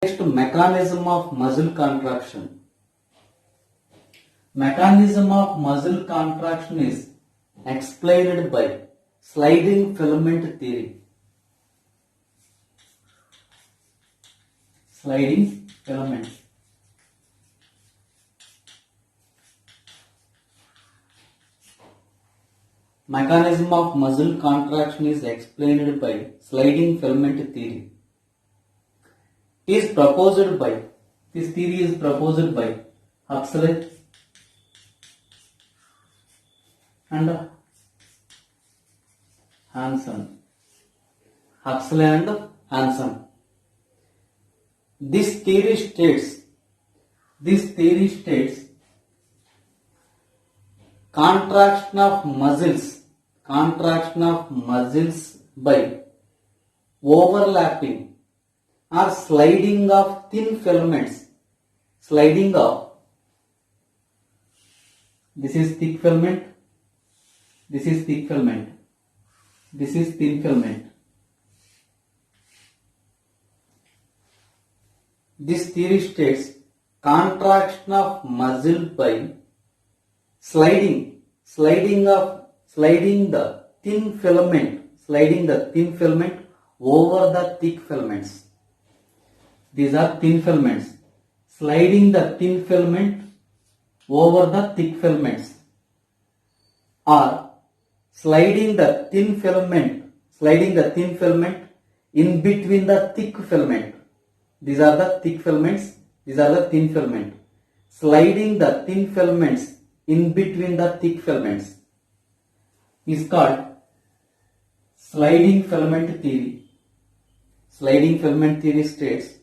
Next, mechanism of muscle contraction. Mechanism of muscle contraction is explained by sliding filament theory. Sliding filament. Mechanism of muscle contraction is explained by sliding filament theory. This theory is proposed by Huxley and Hansen. Huxley and Hansen. This theory states contraction of muscles by overlapping or sliding of thin filaments. This is thick filament, this is thick filament, this is thin filament. This theory states contraction of muscle by sliding the thin filament over the thick filaments. These are thin filaments. Sliding the thin filament over the thick filaments, or sliding the thin filament in between the thick filament. These are the thick filaments, these are the thin filament. Sliding the thin filaments in between the thick filaments is called sliding filament theory. Sliding filament theory states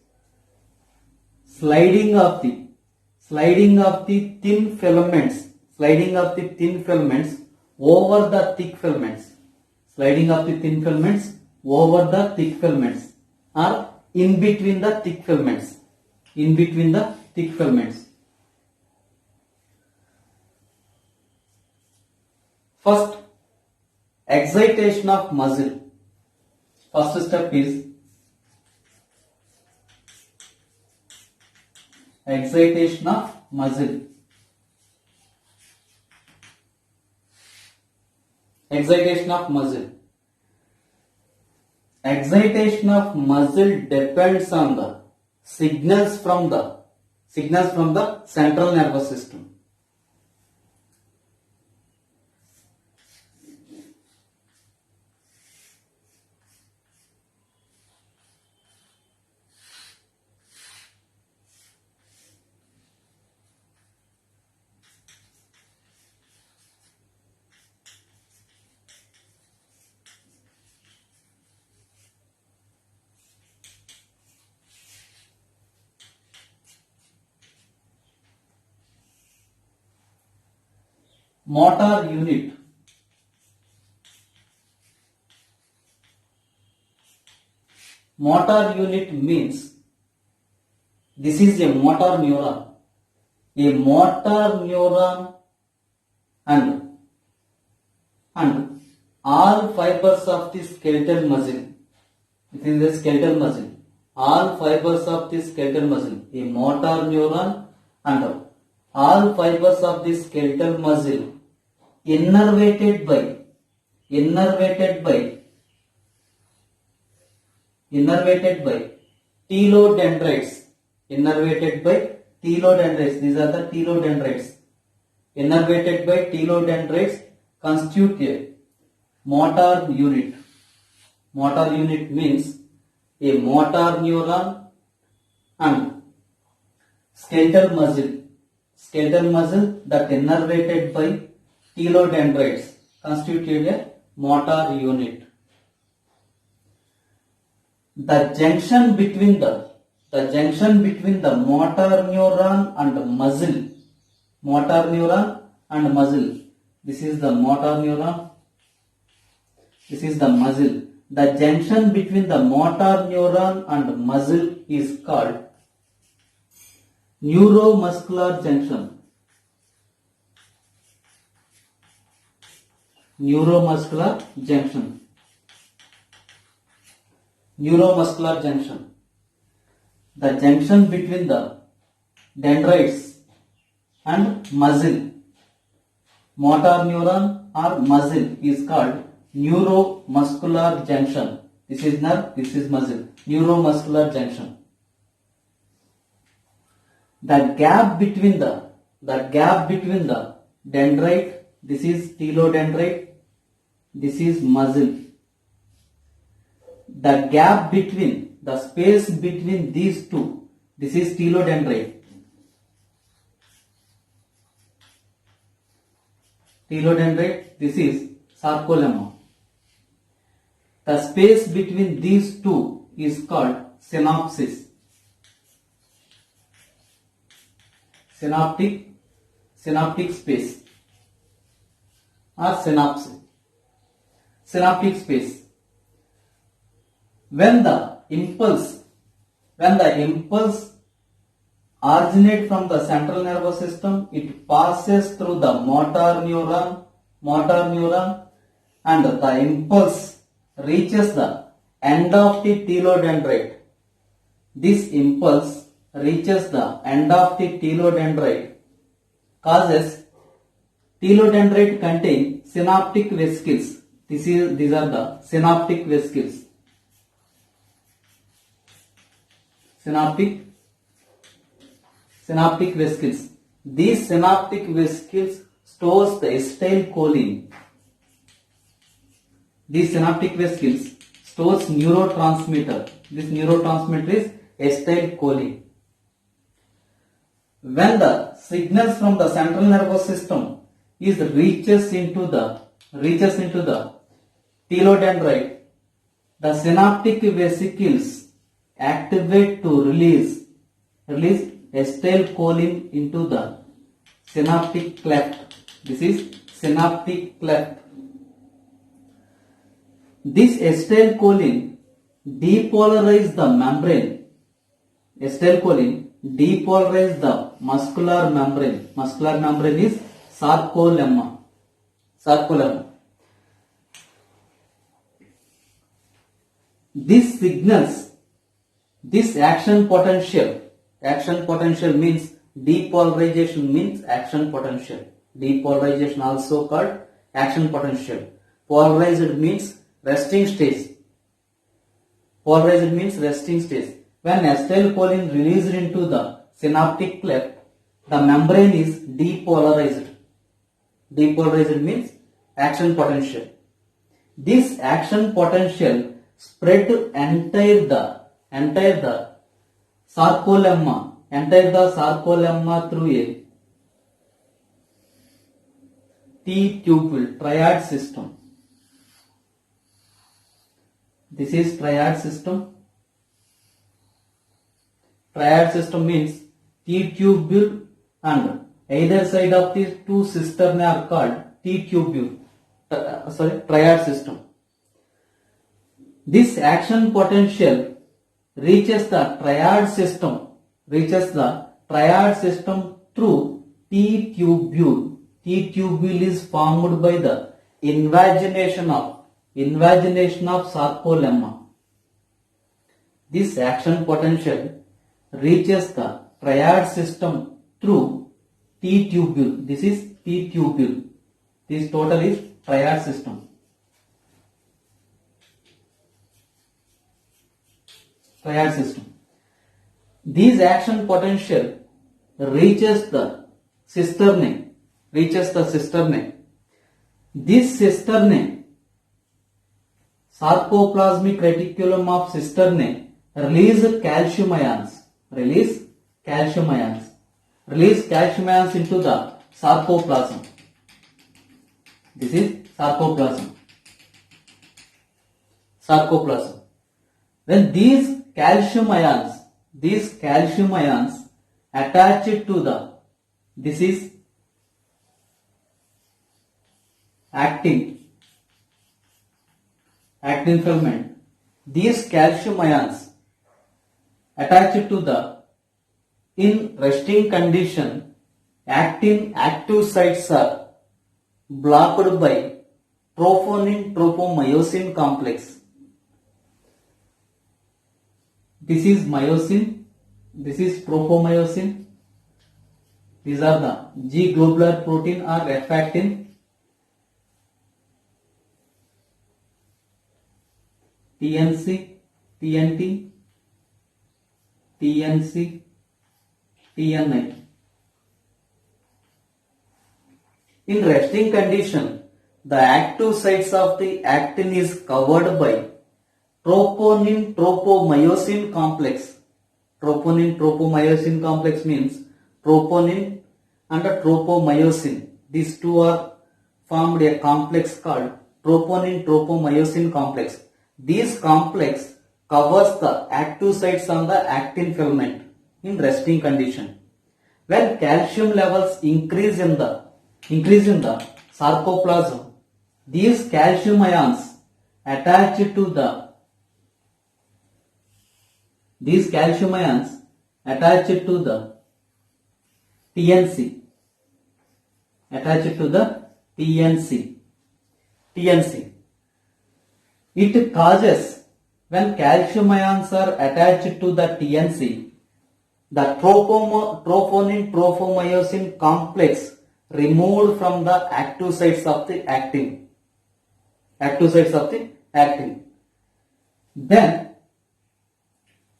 sliding of the thin filaments over the thick filaments. Sliding of the thin filaments over the thick filaments, or in between the thick filaments. First, excitation of muscle. First step is excitation of muscle. Excitation of muscle depends on the signals from the central nervous system. Motor unit. Motor unit means this is a motor neuron. A motor neuron and all fibers of the skeletal muscle. It is the skeletal muscle. All fibers of the skeletal muscle. A motor neuron and all fibers of the skeletal muscle innervated by telodendrites. These are the telodendrites. Innervated by telodendrites constitute a motor unit. Motor unit means a motor neuron and skeletal muscle that innervated by telodendrites constitute a motor unit. The junction between the motor neuron and muscle. This is the motor neuron. This is the muscle. The junction between the motor neuron and muscle is called neuromuscular junction. Neuromuscular junction. the junction between the dendrites and muscle, motor neuron or muscle is called neuromuscular junction. This is nerve, this is muscle. Neuromuscular junction. The gap between the dendrite, this is telodendrite, this is muscle. The gap between, the space between these two, this is telodendrite. Telodendrite, this is sarcolemma. The space between these two is called synapses. Synaptic space or synapse. Synaptic space. When the impulse originates from the central nervous system, it passes through the motor neuron, and the impulse reaches the end of the telodendrite. This impulse reaches the end of the telodendrite causes telodendrite contain synaptic vesicles. These are the synaptic vesicles. Synaptic vesicles. These synaptic vesicles stores the acetylcholine. These synaptic vesicles stores neurotransmitter. This neurotransmitter is acetylcholine. When the signals from the central nervous system reaches into the telodendrite, the synaptic vesicles activate to release acetylcholine into the synaptic cleft. This is synaptic cleft. This acetylcholine depolarize the membrane. Acetylcholine depolarize the muscular membrane. Muscular membrane is sarcolemma. This signals, this action potential means depolarization means action potential. Depolarization also called action potential. Polarized means resting stage. When acetylcholine released into the synaptic cleft, the membrane is depolarized. Depolarized means action potential. This action potential spread to entire the sarcolemma through a T-tubule triad system. This is triad system. Triad system means T-tubule and either side of these two cisternae are called T-tubule. Triad system. This action potential reaches the triad system through T-tubule. T-tubule is formed by the invagination of sarcolemma. This action potential reaches the triad system through T-tubule. This is T-tubule. This total is triad system. This action potential reaches the cisternae. This cisternae, sarcoplasmic reticulum of cisternae, release calcium ions into the sarcoplasm. This is sarcoplasm. When these calcium ions attached to this is actin filament. These calcium ions attached to in resting condition, actin active sites are blocked by troponin-tropomyosin complex. This is myosin This is tropomyosin. These are the G globular protein or F actin. TNC, TNT, TNC, TNI. In resting condition, the active sites of the actin is covered by troponin tropomyosin complex. Troponin tropomyosin complex means troponin and tropomyosin. These two are formed a complex called troponin tropomyosin complex. This complex covers the active sites on the actin filament in resting condition. When calcium levels increase in the sarcoplasm, these calcium ions attach to the TNC. It causes, when calcium ions are attached to the TNC, the troponin tropomyosin complex removed from the active sites of the actin.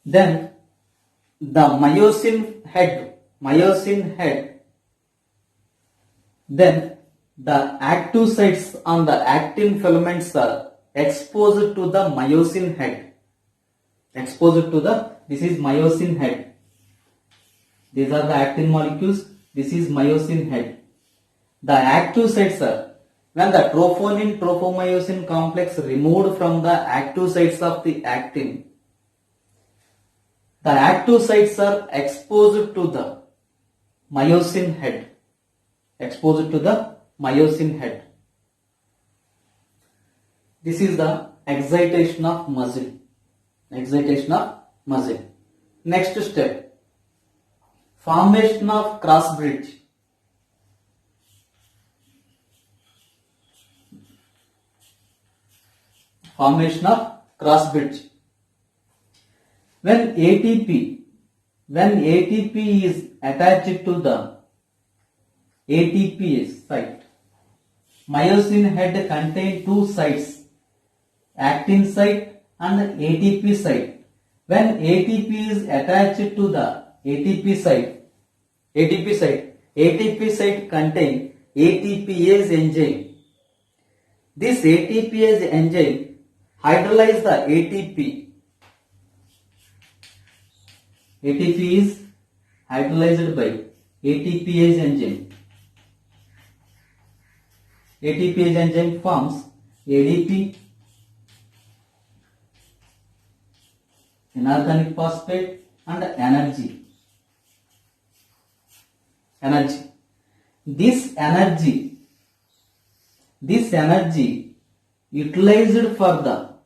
Then the myosin head, then the active sites on the actin filaments are exposed to the myosin head. This is myosin head. These are the actin molecules. This is myosin head. The active sites are, when the troponin tropomyosin complex removed from the active sites of the actin, the active sites are exposed to the myosin head. This is the excitation of muscle. Next step, formation of cross bridge. When ATP is attached to the ATP site, myosin head contain two sites, actin site and ATP site. When ATP is attached to the ATP site contain ATPase enzyme. This ATPase enzyme hydrolyze the ATP. ATP is hydrolyzed by ATPase enzyme. ATPase enzyme forms ADP, inorganic phosphate, and energy. This energy utilized for the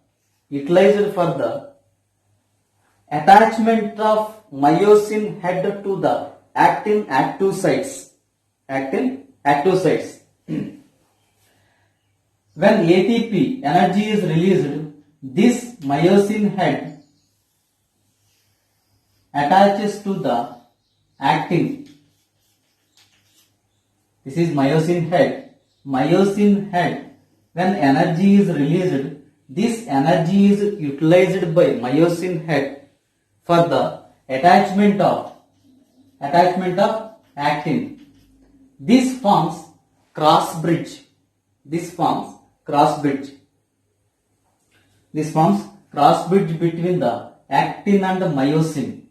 attachment of myosin head to the actin active sites. When ATP energy is released, this myosin head attaches to the actin. This is myosin head. When energy is released, this energy is utilized by myosin head for the attachment of actin. This forms cross bridge. This forms cross bridge between the actin and myosin.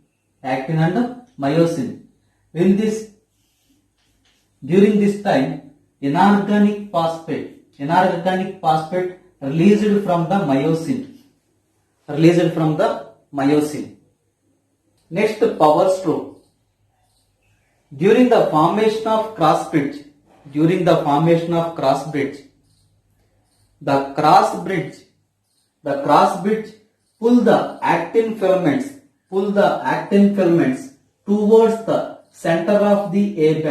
During this time, inorganic phosphate released from the myosin. Next, power stroke. During the formation of cross bridge, the cross bridge pull the actin filaments towards the center of the A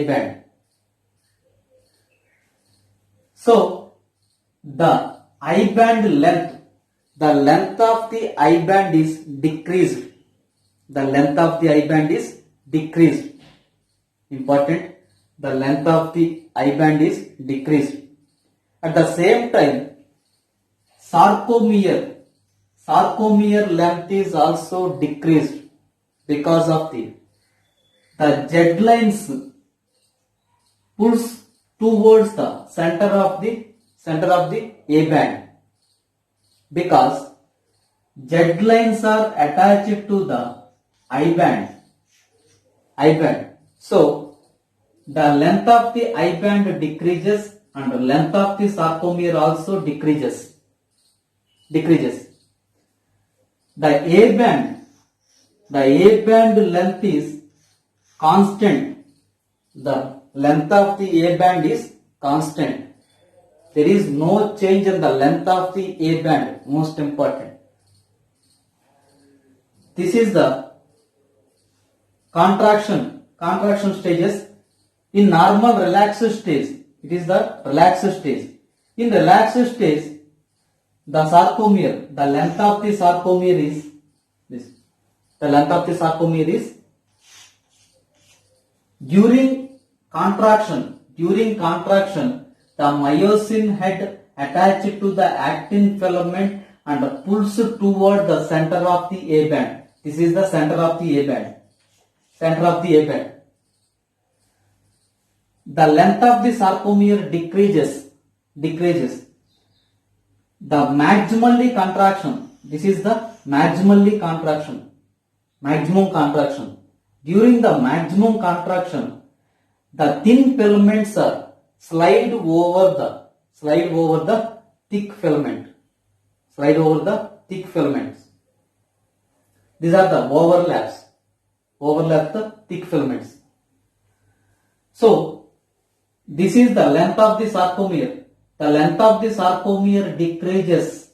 band. So the I band length the length of the I band is decreased. The length of the I band is decreased. Important. The length of the I band is decreased. At the same time, sarcomere length is also decreased because of the Z lines pulls towards the center of the A band, because Z lines are attached to the I band. So the length of the I band decreases and the length of the sarcomere also decreases. The A band length is constant. The length of the A band is constant. There is no change in the length of the A band. Most important. This is the contraction stages. In normal relaxed stage, it is the relaxed stage. In relaxed stage, the sarcomere, the length of the sarcomere is this. The length of the sarcomere is during contraction, the myosin head attached to the actin filament and pulls toward the center of the A band. This is the center of the A band. The length of the sarcomere decreases. The maximally contraction. This is the maximum contraction. During the maximum contraction, the thin filaments are slide over the thick filament. These are the overlap the thick filaments. So this is the length of the sarcomere. The length of the sarcomere decreases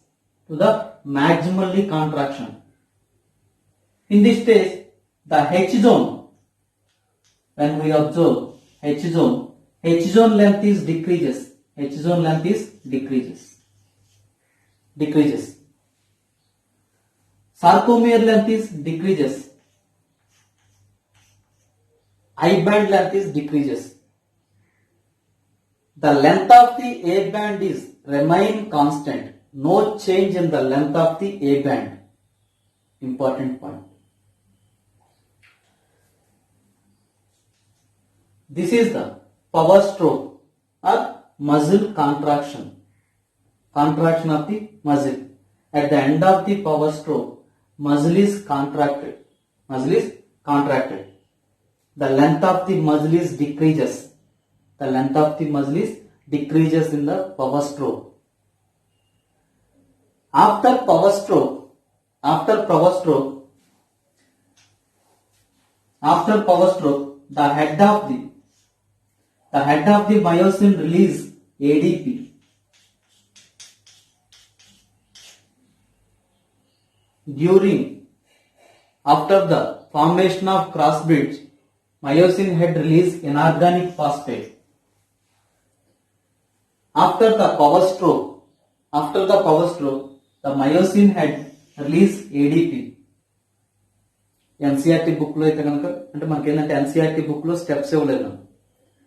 to the maximally contraction. In this stage, the H zone, when we observe H zone length is decreases. Sarcomere length is decreases. I band length is decreases. The length of the A band is remain constant. No change in the length of the A band. Important point. This is the power stroke or muscle contraction. Contraction of the muscle. At the end of the power stroke, muscle is contracted. The length of the muscle is decreases. In the power stroke. After power stroke, the head of the myosin release ADP. After the formation of cross bridge, myosin head release inorganic phosphate. After the power stroke, the myosin head release ADP. NCERT book లో అయితే కనుక అంటే మనకి ఏంటంటే NCERT book లో steps ఇవ్వలేదు.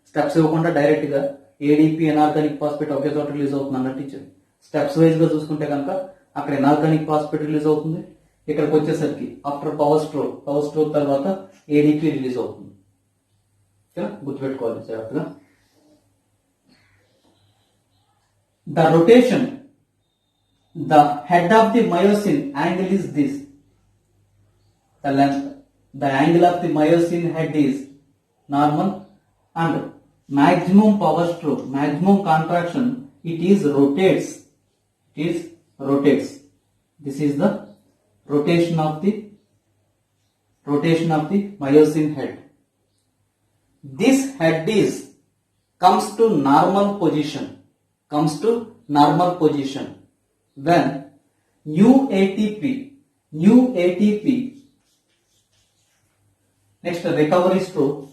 Steps ఇవ్వకుండా direct గా ADP ఇనార్గానిక్ ఫాస్ఫేట్ ఒకే చోట రిలీజ్ అవుతుంది అన్నట్టు ఇచ్చారు. స్టెప్స్ వైజ్ గా చూసుకుంటే కనుక అక్కడ ఇనార్గానిక్ ఫాస్ఫేట్ రిలీజ్ అవుతుంది. ఇక్కడికి వచ్చేసరికి ఆఫ్టర్ పవర్ స్ట్రోక్ తర్వాత ADP రిలీజ్ అవుతుంది. గుర్తుపెట్టుకోవాలి జాగ్రత్తగా. The rotation, the head of the myosin angle is this. The angle of the myosin head is normal, and maximum power stroke, maximum contraction, it rotates. This is the rotation of the myosin head. This head comes to normal position when new ATP, next recovery stroke,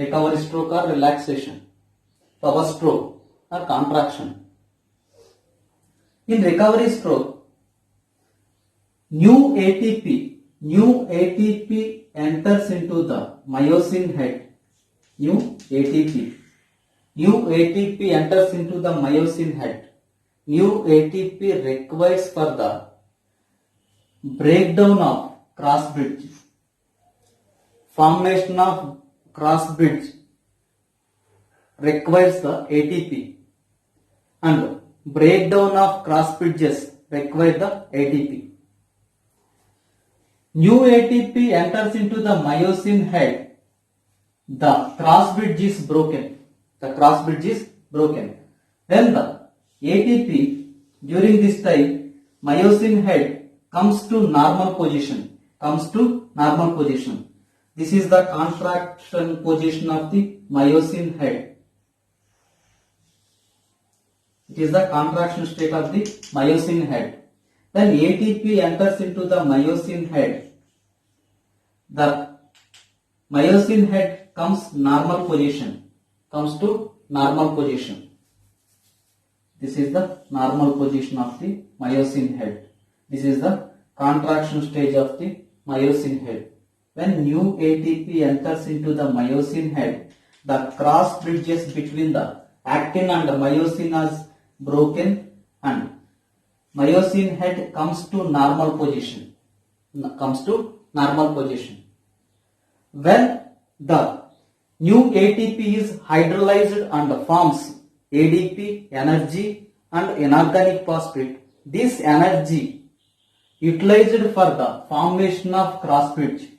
recovery stroke or relaxation, power stroke or contraction. In recovery stroke, new ATP enters into the myosin head. New ATP enters into the myosin head. New ATP requires for the breakdown of cross bridge, formation of cross bridge requires the ATP, and breakdown of cross bridges require the ATP. New ATP enters into the myosin head. The cross bridge is broken. Then the ATP during this time myosin head comes to normal position. This is the contraction position of the myosin head. It is the contraction state of the myosin head. Then ATP enters into the myosin head. The myosin head comes to normal position. This is the normal position of the myosin head. This is the contraction stage of the myosin head. When new ATP enters into the myosin head, the cross bridges between the actin and myosin is broken and myosin head comes to normal position. When the new ATP is hydrolyzed and forms ADP, energy and inorganic phosphate, this energy utilized for the formation of cross bridge.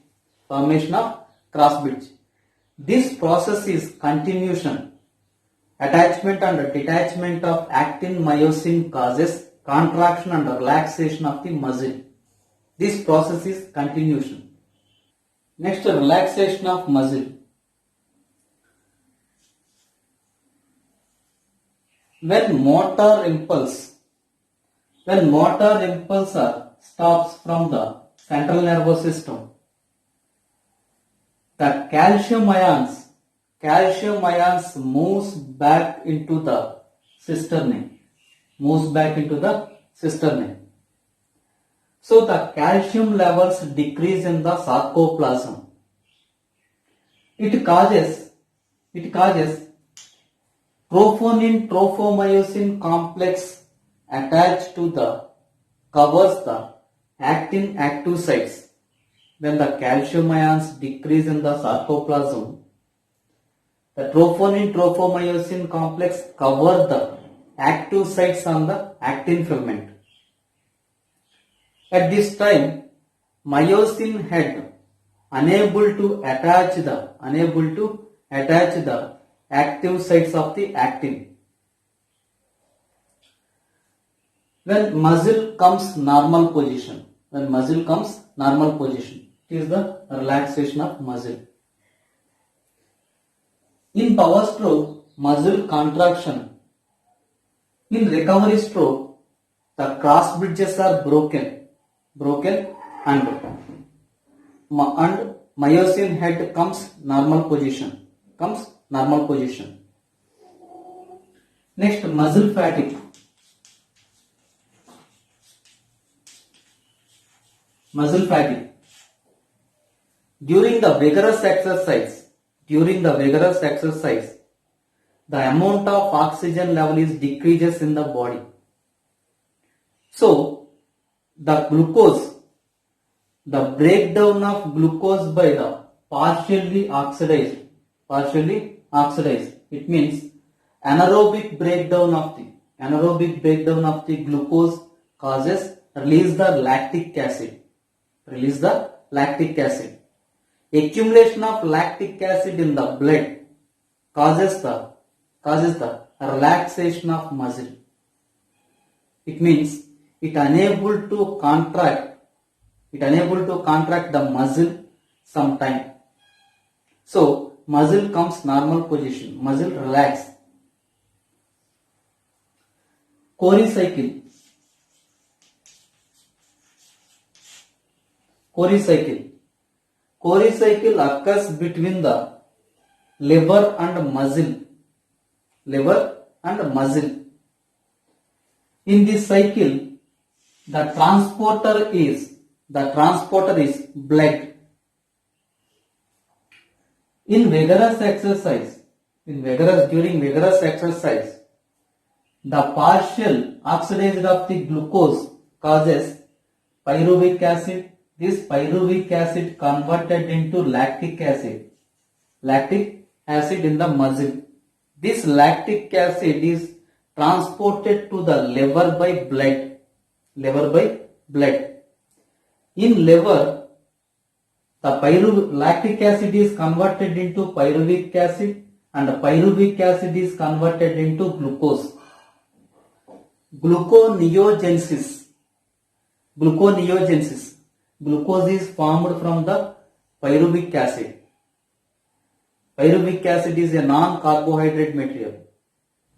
This process is continuation. Attachment and detachment of actin myosin causes contraction and relaxation of the muscle. This process is continuation. Next, relaxation of muscle. When motor impulse stops from the central nervous system, the calcium ions moves back into the cisternae. So the calcium levels decrease in the sarcoplasm. It causes troponin-tropomyosin complex attached to the covers the actin active sites. When the calcium ions decrease in the sarcoplasm, the troponin-tropomyosin complex cover the active sites on the actin filament. At this time, myosin head unable to attach the active sites of the actin. When muscle comes normal position, it is the relaxation of muscle. In power stroke, muscle contraction. In recovery stroke, the cross bridges are broken and myosin head comes normal position. Next, muscle fatigue. During the vigorous exercise, the amount of oxygen level is decreases in the body. So the breakdown of glucose by the partially oxidized. It means anaerobic breakdown of the glucose causes release the lactic acid. Accumulation of lactic acid in the blood causes the relaxation of muscle. It means it unable to contract the muscle sometime. So muscle comes normal position, muscle relax. Cori cycle occurs between the liver and muscle. Liver and muscle. In this cycle, the transporter is blood. During vigorous exercise, the partial oxidation of the glucose causes pyruvic acid. This pyruvic acid converted into lactic acid. Lactic acid in the muscle. This lactic acid is transported to the liver by blood. Liver by blood. In liver, the lactic acid is converted into pyruvic acid and pyruvic acid is converted into glucose. Gluconeogenesis. Glucose is formed from the pyruvic acid. Pyruvic acid is a non-carbohydrate material.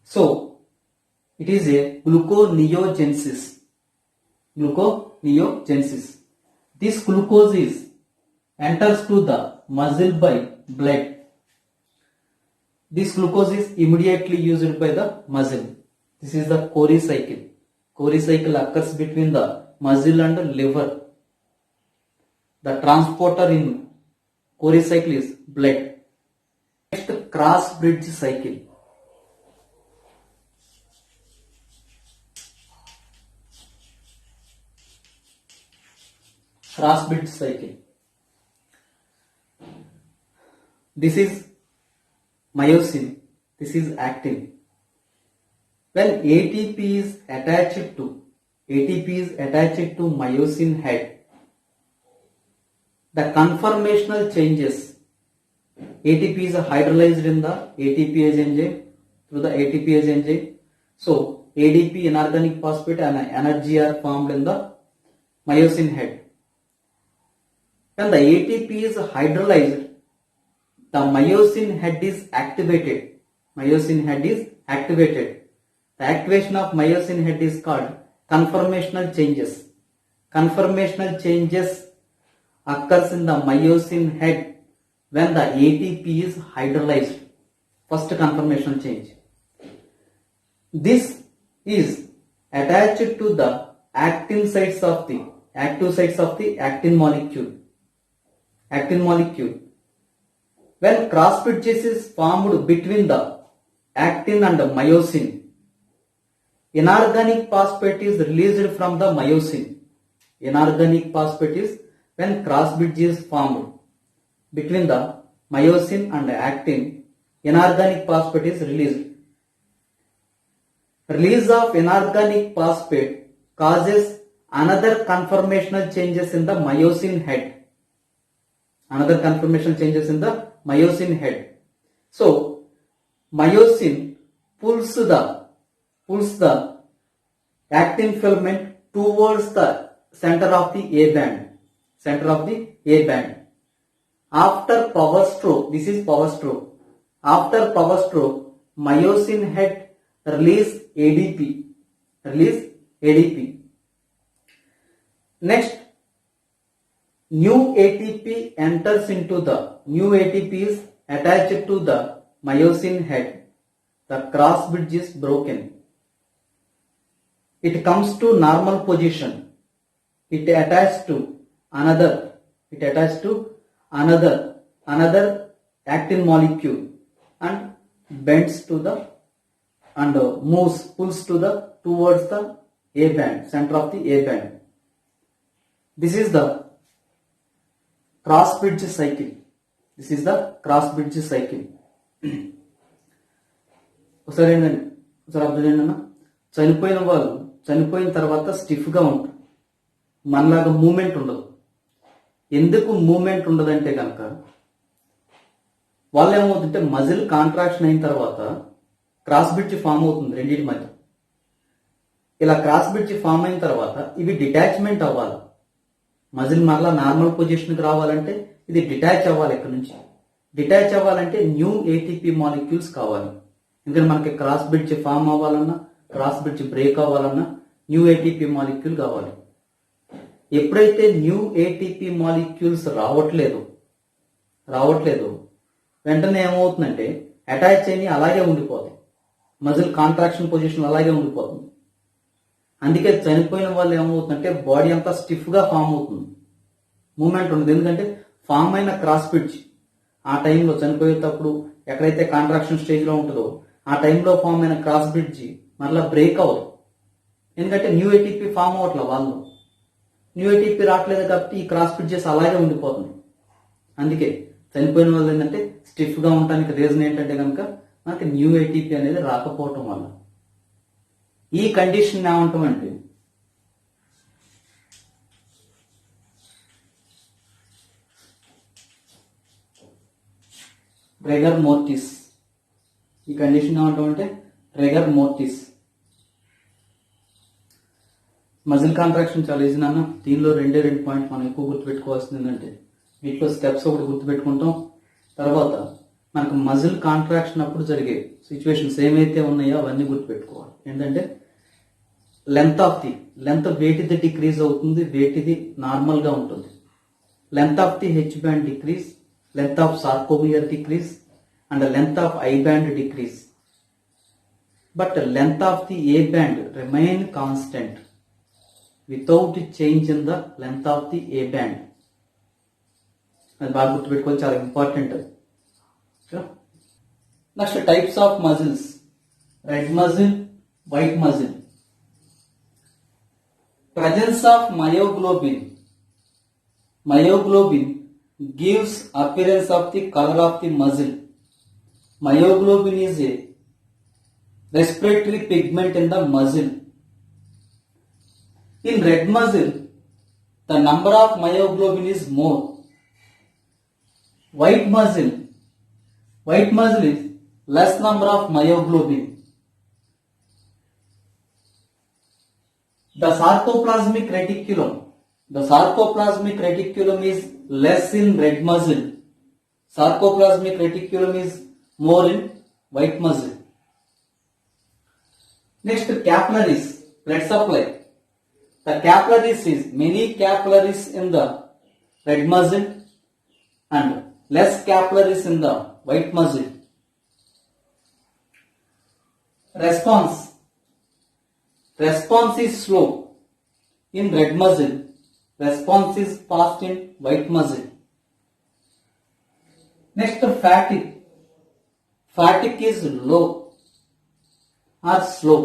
So, it is a gluconeogenesis. This glucose enters to the muscle by blood. This glucose is immediately used by the muscle. This is the Cori cycle. Cori cycle occurs between the muscle and the liver. The transporter in Cori cycle is blood. Next, cross bridge cycle. Cross bridge cycle. This is myosin. This is actin. When ATP is attached to myosin head, the conformational changes. ATP is hydrolyzed in the ATPase enzyme through the ATPase enzyme. So ADP, inorganic phosphate, and energy are formed in the myosin head. When the ATP is hydrolyzed, the myosin head is activated. The activation of myosin head is called conformational changes. Conformational changes occurs in the myosin head when the ATP is hydrolyzed. First conformational change. This is attached to the active sites of the actin molecule. When cross bridges is formed between the actin and the myosin, inorganic phosphate is released from the myosin. Inorganic phosphate is when cross bridge is formed between the myosin and the actin, inorganic phosphate is released. Release of inorganic phosphate causes another conformational changes in the myosin head. So, myosin pulls the actin filament towards the center of the A band. After power stroke, this is power stroke. After power stroke, myosin head release ADP. Next, new ATP enters into the ATP is attached to the myosin head. The cross bridge is broken. It comes to normal position. It attaches to another actin molecule and bends to the and pulls towards the A band, center of the A band. This is the cross bridge cycle. ఒకసారి observe చేయండి. చనిపోయిన వాళ్ళు చనిపోయిన తర్వాత stiff గా ఉంటారు, మనలాగా moment ఉండదు. ఎందుకు మూమెంట్ ఉండదంటే కనుక వాళ్ళు ఏమవుతుంటే మజిల్ కాంట్రాక్షన్ అయిన తర్వాత క్రాస్ బ్రిడ్జ్ ఫామ్ అవుతుంది రెండింటి మధ్య. ఇలా క్రాస్ బ్రిడ్జ్ ఫామ్ అయిన తర్వాత ఇవి డిటాచ్మెంట్ అవ్వాలి. మజిల్ మరలా నార్మల్ పొజిషన్కి రావాలంటే ఇది డిటాచ్ అవ్వాలి. ఇక్కడ నుంచి డిటాచ్ అవ్వాలంటే న్యూ ఏటీపీ మాలిక్యూల్స్ కావాలి. ఎందుకంటే మనకి క్రాస్ బ్రిడ్జ్ ఫామ్ అవ్వాలన్నా, క్రాస్ బ్రిడ్జ్ బ్రేక్ అవ్వాలన్నా న్యూ ఏటీపీ మాలిక్యూల్ కావాలి. ఎప్పుడైతే న్యూ ఏటీపీ మాలిక్యూల్స్ రావట్లేదు వెంటనే ఏమవుతుందంటే అటాచ్ అయిన అలాగే ఉండిపోతాయి, మజిల్ కాంట్రాక్షన్ పొజిషన్ అలాగే ఉండిపోతుంది. అందుకే చనిపోయిన వాళ్ళు ఏమవుతుందంటే బాడీ అంతా స్టిఫ్ గా ఫామ్ అవుతుంది, మూమెంట్ ఉండదు. ఎందుకంటే ఫామ్ అయిన క్రాస్ బ్రిడ్జ్ ఆ టైంలో చనిపోయేటప్పుడు ఎక్కడైతే కాంట్రాక్షన్ స్టేజ్ లో ఉంటుందో ఆ టైంలో ఫామ్ అయిన క్రాస్ బ్రిడ్జ్ మరలా బ్రేక్ అవ్వదు. ఎందుకంటే న్యూ ఏటీపీ ఫామ్ అవ్వట్లేదు, వాళ్ళు న్యూ ఏటీపీ రావట్లేదు కాబట్టి ఈ క్రాస్ బ్రిడ్జెస్ అలాగే ఉండిపోతుంది. అందుకే చనిపోయిన వాళ్ళు ఏంటంటే స్టిఫ్ గా ఉండడానికి రీజన్ ఏంటంటే కనుక మనకి న్యూ ఏటీపీ అనేది రాకపోవటం వల్ల. ఈ కండిషన్ ఏమంటామంటే రెగర్ మోర్టిస్. ఈ కండిషన్ ఏమంటామంటే రెగర్ మోర్టిస్. మజిల్ కాంట్రాక్షన్ చాలా ఈజీ నాన్న. దీనిలో రెండే 2 పాయింట్ మనం ఎక్కువ గుర్తుపెట్టుకోవాల్సింది ఏంటంటే వీటిలో స్టెప్స్ ఒకటి గుర్తుపెట్టుకుంటాం, తర్వాత మనకు మజిల్ కాంట్రాక్షన్ అప్పుడు జరిగే సిచ్యువేషన్స్ ఏమైతే ఉన్నాయో అవన్నీ గుర్తుపెట్టుకోవాలి. ఏంటంటే లెంత్ వేటిది డిక్రీజ్ అవుతుంది, వేటిది నార్మల్ గా ఉంటుంది. Length of the H band decrease, length of sarcomere decrease and length of I band decrease, but length of the A band remain constant without change in the length of the A band. అది బాగా గుర్తుపెట్టుకోవాలి, చాలా important. Next types of muscles, red muscle, white muscle. Presence of myoglobin gives appearance of the color of the muscle. Myoglobin is a respiratory pigment in the muscle. In red muscle, the number of myoglobin is more. White muscle is less number of myoglobin. The sarcoplasmic reticulum is less in red muscle. Sarcoplasmic reticulum is more in white muscle. Next, capillaries, blood supply. The capillaries is many capillaries in the red muscle and less capillaries in the white muscle. Response is slow in red muscle. Response is fast in white muscle. Next, fatigue. Fatigue is low or slow,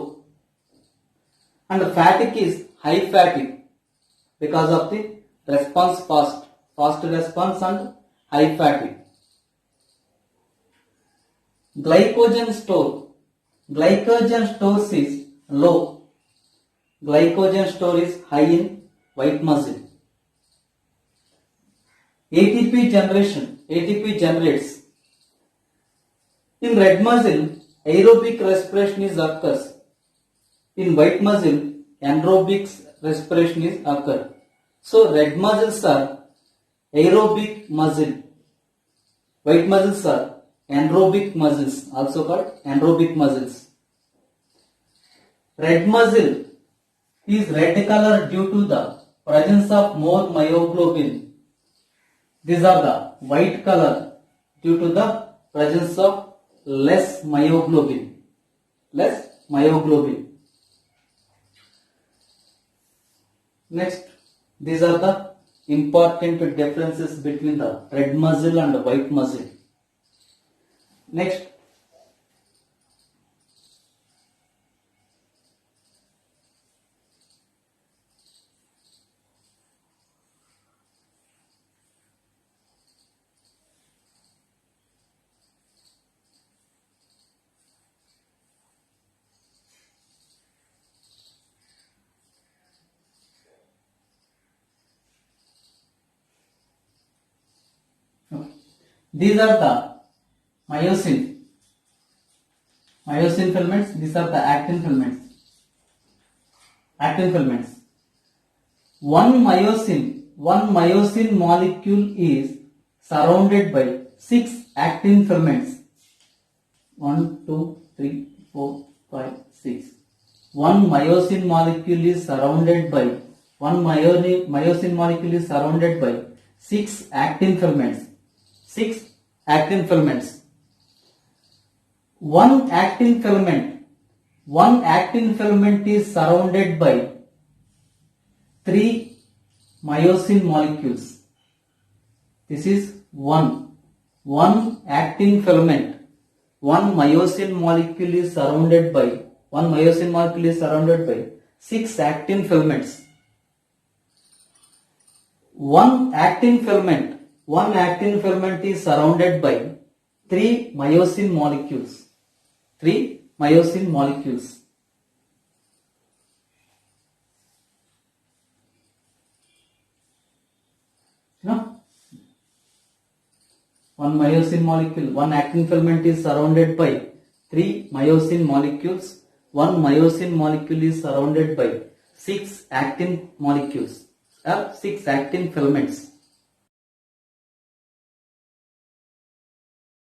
and fatigue is high fatigue because of the response fast response and high fatigue. Glycogen stores is low. Glycogen store is high in white muscle. ATP generates. In red muscle, aerobic respiration is occurs. In white muscle, anaerobic respiration is occur. So red muscles are aerobic muscle. White muscles are anaerobic muscles, also called anaerobic muscles. Red muscle is red color due to the presence of more myoglobin. These are the white color due to the presence of less myoglobin. Next, these are the important differences between the red muscle and the white muscle. Next, these are the myosin filaments. These are the actin filaments. One myosin molecule is surrounded by 6 actin filaments. 1, 2, 3, 4, 5, 6. One myosin molecule is surrounded by 6 actin filaments. 6 actin filaments. One actin filament is surrounded by 3 myosin molecules. This is one actin filament. One myosin molecule is surrounded by 6 actin filaments. One actin filament is surrounded by 3 myosin molecules. 3 myosin molecules. One myosin molecule, one actin filament is surrounded by 3 myosin molecules. One myosin molecule is surrounded by 6 actin molecules or 6 actin filaments.